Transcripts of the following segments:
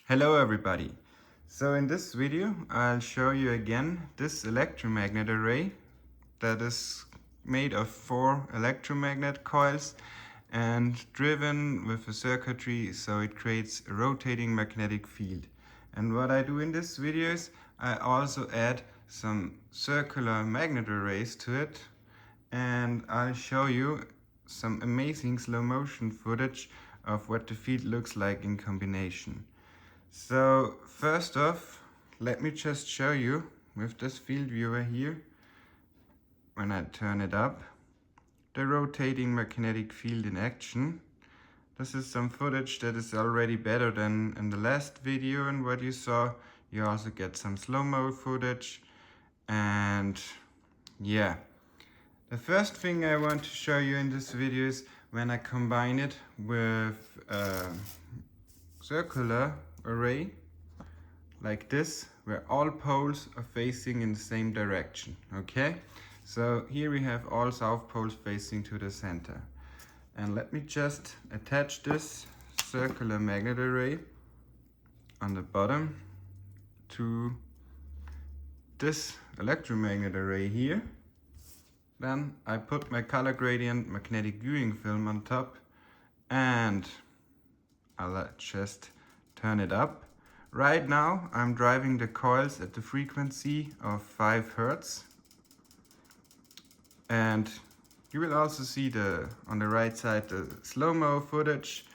Hello everybody. So in this video I'll show you again this electromagnet array that is made of 4 electromagnet coils and driven with a circuitry, so it creates a rotating magnetic field. And what I do in this video is I also add some circular magnet arrays to it, and I'll show you some amazing slow motion footage of what the field looks like in combination. So first off, let me just show you with this field viewer here, when I turn it up, the rotating magnetic field in action. This is some footage that is already better than in the last video and what you saw. You also get some slow-mo footage, and yeah. The first thing I want to show you in this video is when I combine it with a circular array like this, where all poles are facing in the same direction. Okay, so here we have all south poles facing to the center, and let me just attach this circular magnet array on the bottom to this electromagnet array here. Then I put my color gradient magnetic viewing film on top, and I'll just turn it up. Right now I'm driving the coils at the frequency of 5 Hertz, and you will also see on the right side the slow-mo footage.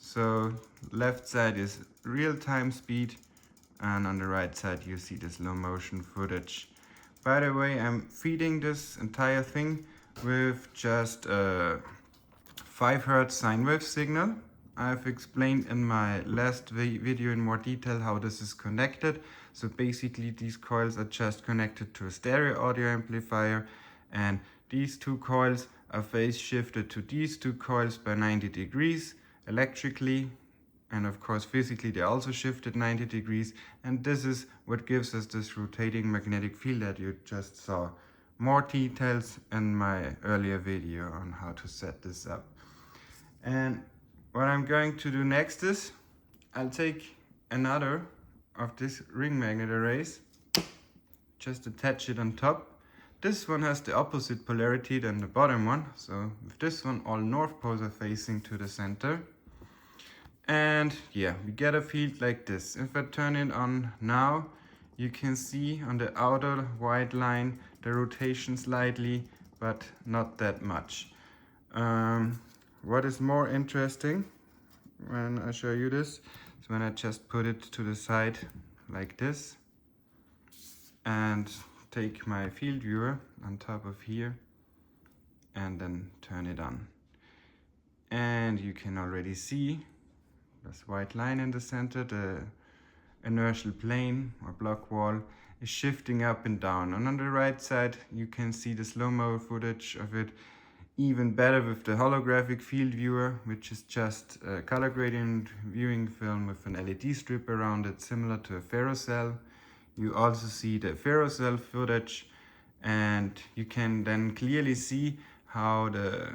So left side is real-time speed, and on the right side you see the slow motion footage. By the way, I'm feeding this entire thing with just a 5 Hertz sine wave signal. I've explained in my last video in more detail how this is connected. So basically these coils are just connected to a stereo audio amplifier, and these two coils are phase shifted to these two coils by 90 degrees electrically, and of course physically they also shifted 90 degrees, and this is what gives us this rotating magnetic field that you just saw. More details in my earlier video on how to set this up. And what I'm going to do next is I'll take another of these ring magnet arrays, just attach it on top. This one has the opposite polarity than the bottom one, so with this one all north poles are facing to the center. And yeah, we get a field like this. If I turn it on now, you can see on the outer white line the rotation slightly, but not that much. What is more interesting when I show you this is when I just put it to the side like this and take my field viewer on top of here and then turn it on. And you can already see this white line in the center, the inertial plane or block wall is shifting up and down. And on the right side you can see the slow-mo footage of it even better with the holographic field viewer, which is just a color gradient viewing film with an LED strip around it, similar to a ferrocell. You also see the ferrocell footage, and you can then clearly see how the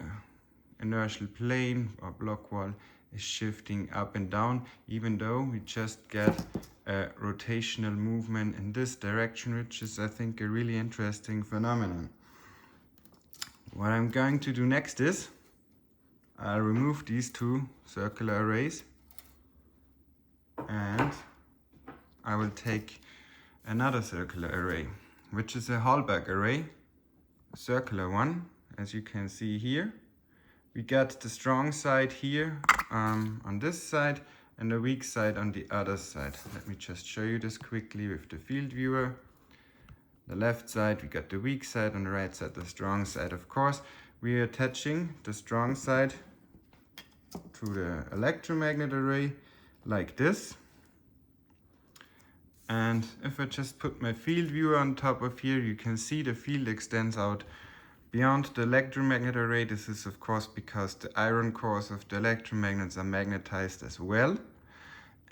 inertial plane or block wall is shifting up and down, even though we just get a rotational movement in this direction, which is, I think, a really interesting phenomenon. What I'm going to do next is I'll remove these two circular arrays, and I will take another circular array, which is a Halbach array, a circular one, as you can see here. We got the strong side here on this side and the weak side on the other side. Let me just show you this quickly with the field viewer. The left side we got the weak side, on the right side the strong side. Of course we are attaching the strong side to the electromagnet array like this. And if I just put my field viewer on top of here, you can see the field extends out beyond the electromagnet array. This is of course because the iron cores of the electromagnets are magnetized as well.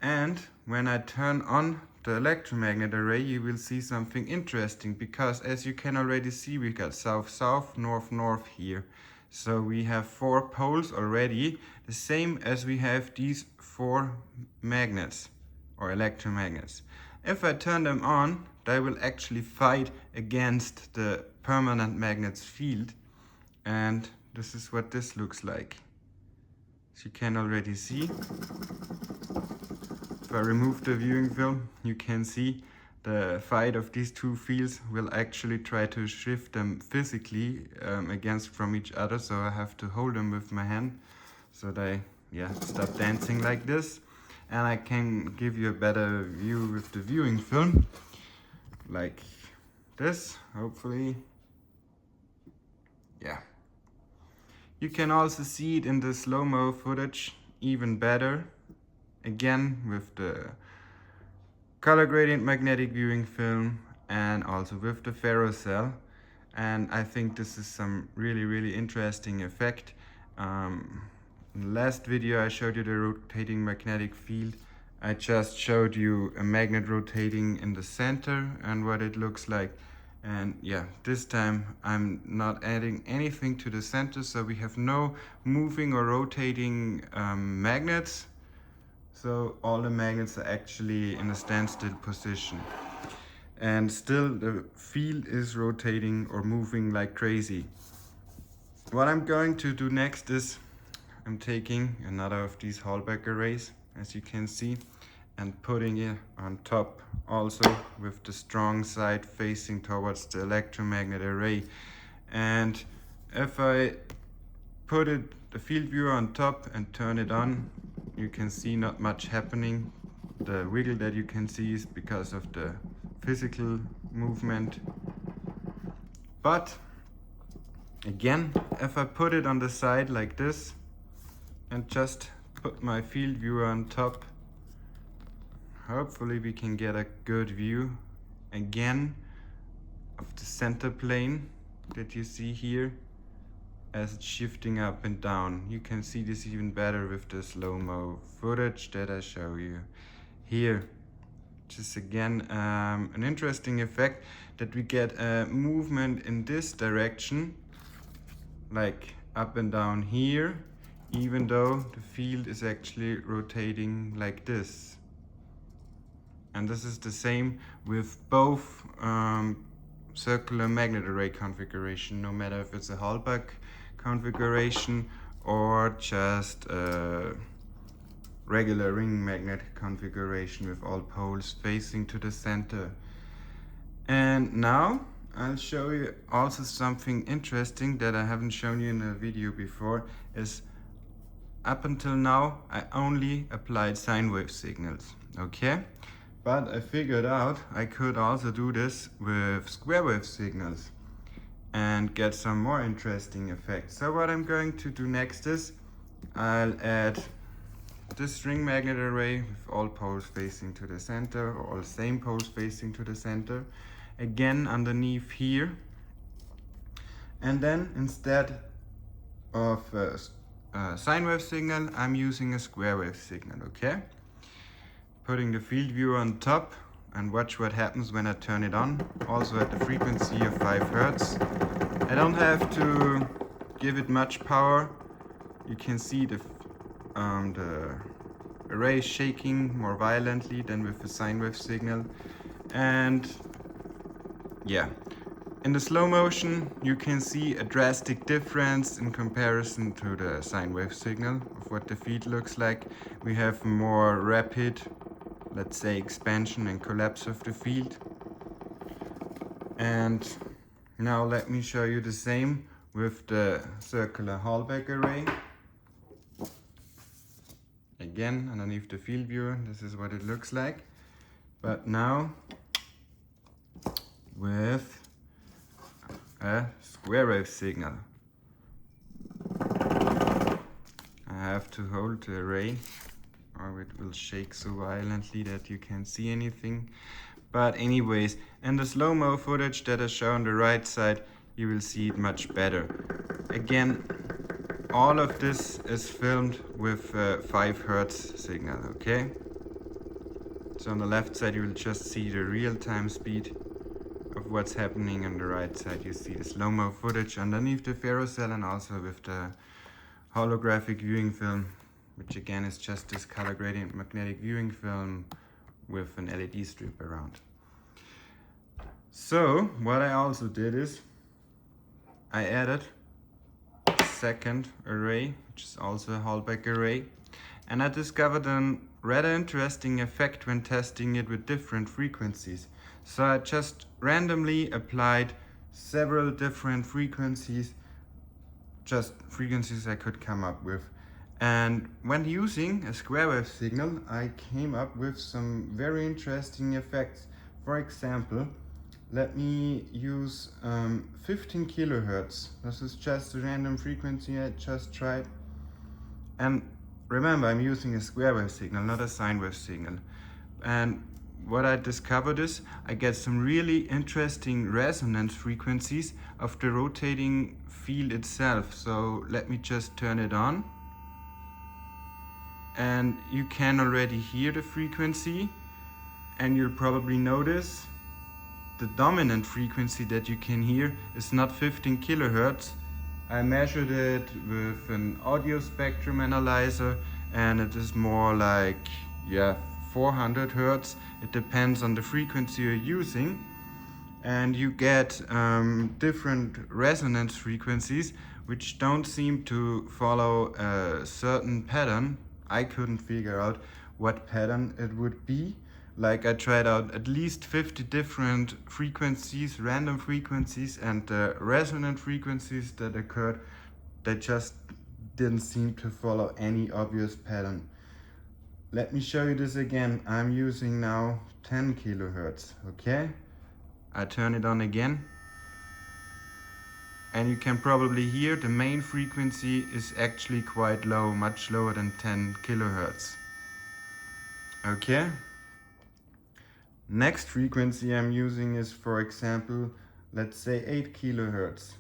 And when I turn on the electromagnet array, you will see something interesting, because as you can already see, we got south-south, north-north here. So we have 4 poles already, the same as we have these 4 magnets. or electromagnets. If I turn them on, they will actually fight against the permanent magnet's field, and this is what this looks like. As you can already see, if I remove the viewing film, you can see the fight of these two fields will actually try to shift them physically against from each other, so I have to hold them with my hand so they stop dancing like this. And I can give you a better view with the viewing film like this, hopefully. Yeah. You can also see it in the slow-mo footage even better, again with the color gradient magnetic viewing film and also with the ferrocell. And I think this is some really interesting effect. In the last video I showed you the rotating magnetic field. I just showed you a magnet rotating in the center and what it looks like. And yeah, this time I'm not adding anything to the center, so we have no moving or rotating magnets. So all the magnets are actually in a standstill position. And still the field is rotating or moving like crazy. What I'm going to do next is I'm taking another of these Halbach arrays, as you can see, and putting it on top also with the strong side facing towards the electromagnet array. And if I put the field viewer on top and turn it on, you can see not much happening. The wiggle that you can see is because of the physical movement. But again, if I put it on the side like this and just put my field viewer on top, hopefully we can get a good view again of the center plane that you see here as it's shifting up and down. You can see this even better with the slow-mo footage that I show you here. Which is again an interesting effect, that we get a movement in this direction, like up and down here, even though the field is actually rotating like this. And this is the same with both circular magnet array configuration, no matter if it's a Halbach configuration or just a regular ring magnet configuration with all poles facing to the center. And now I'll show you also something interesting that I haven't shown you in a video before. Is up until now I only applied sine wave signals, okay? But I figured out I could also do this with square wave signals and get some more interesting effects. So what I'm going to do next is I'll add this ring magnet array with all poles facing to the center, or all same poles facing to the center, again underneath here. And then instead of a sine wave signal, I'm using a square wave signal, okay? Putting the field viewer on top, and watch what happens when I turn it on, also at the frequency of 5 Hertz. I don't have to give it much power. You can see the array is shaking more violently than with the sine wave signal. And yeah, in the slow motion you can see a drastic difference in comparison to the sine wave signal of what the field looks like. We have more rapid, let's say, expansion and collapse of the field. And now let me show you the same with the circular Halbach array. Again, underneath the field viewer, this is what it looks like. But now with a square wave signal. I have to hold the array or it will shake so violently that you can't see anything. But anyways, in the slow-mo footage that I show on the right side, you will see it much better. Again, all of this is filmed with 5 Hertz signal, okay? So on the left side you will just see the real-time speed of what's happening. On the right side you see the slow-mo footage underneath the ferrocell, and also with the holographic viewing film, which again is just this color gradient magnetic viewing film with an LED strip around. So what I also did is I added a second array, which is also a Halbach array, and I discovered a rather interesting effect when testing it with different frequencies. So I just randomly applied several different frequencies, just frequencies I could come up with. And when using a square wave signal, I came up with some very interesting effects. For example, let me use 15 kilohertz. This is just a random frequency I just tried. And remember, I'm using a square wave signal, not a sine wave signal. And what I discovered is I get some really interesting resonance frequencies of the rotating field itself. So let me just turn it on. And you can already hear the frequency, and you'll probably notice the dominant frequency that you can hear is not 15 kilohertz. I measured it with an audio spectrum analyzer, and it is more like 400 hertz. It depends on the frequency you're using, and you get different resonance frequencies which don't seem to follow a certain pattern. I couldn't figure out what pattern it would be. Like, I tried out at least 50 different frequencies, random frequencies, and the resonant frequencies that occurred, they just didn't seem to follow any obvious pattern. Let me show you this again. I'm using now 10 kilohertz, okay? I turn it on again. And you can probably hear the main frequency is actually quite low, much lower than 10 kilohertz. Okay. Next frequency I'm using is, for example, let's say 8 kilohertz.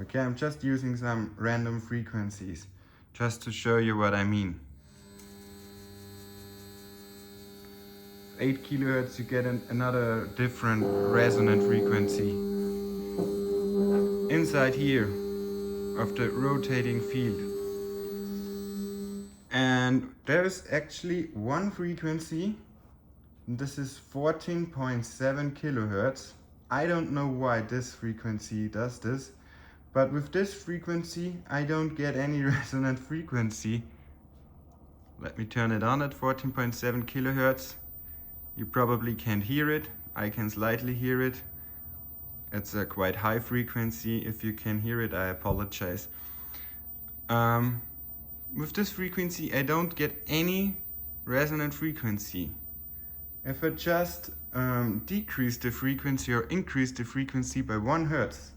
Okay, I'm just using some random frequencies just to show you what I mean. 8 kilohertz, you get another different resonant frequency inside here of the rotating field. And there's actually one frequency, this is 14.7 kilohertz. I don't know why this frequency does this, but with this frequency I don't get any resonant frequency. Let me turn it on at 14.7 kilohertz. You probably can't hear it. I can slightly hear it. It's a quite high frequency. If you can hear it, I apologize. With this frequency, I don't get any resonant frequency. If I just decrease the frequency or increase the frequency by 1 hertz,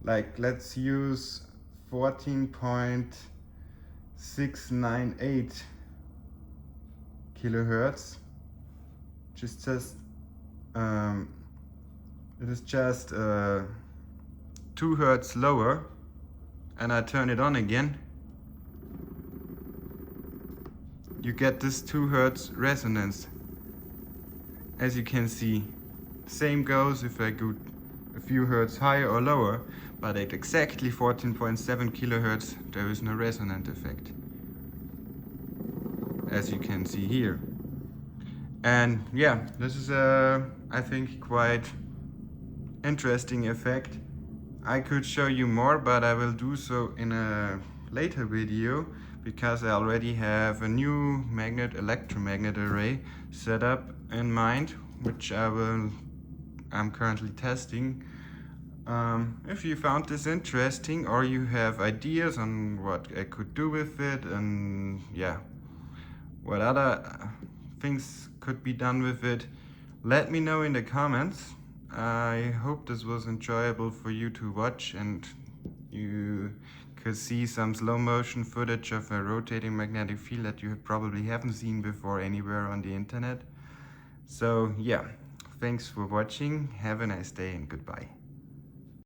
like let's use 14.698 kilohertz, which is just it is just 2 hertz lower, and I turn it on again, you get this 2 hertz resonance. As you can see, same goes if I go a few hertz higher or lower, but at exactly 14.7 kilohertz there is no resonant effect, as you can see here. And yeah, this is I think quite interesting effect. I could show you more, but I will do so in a later video, because I already have a new electromagnet array set up in mind, which I'm currently testing. If you found this interesting, or you have ideas on what I could do with it, and what other things could be done with it, let me know in the comments. I hope this was enjoyable for you to watch, and you could see some slow motion footage of a rotating magnetic field that you probably haven't seen before anywhere on the internet. So yeah, thanks for watching, have a nice day and goodbye.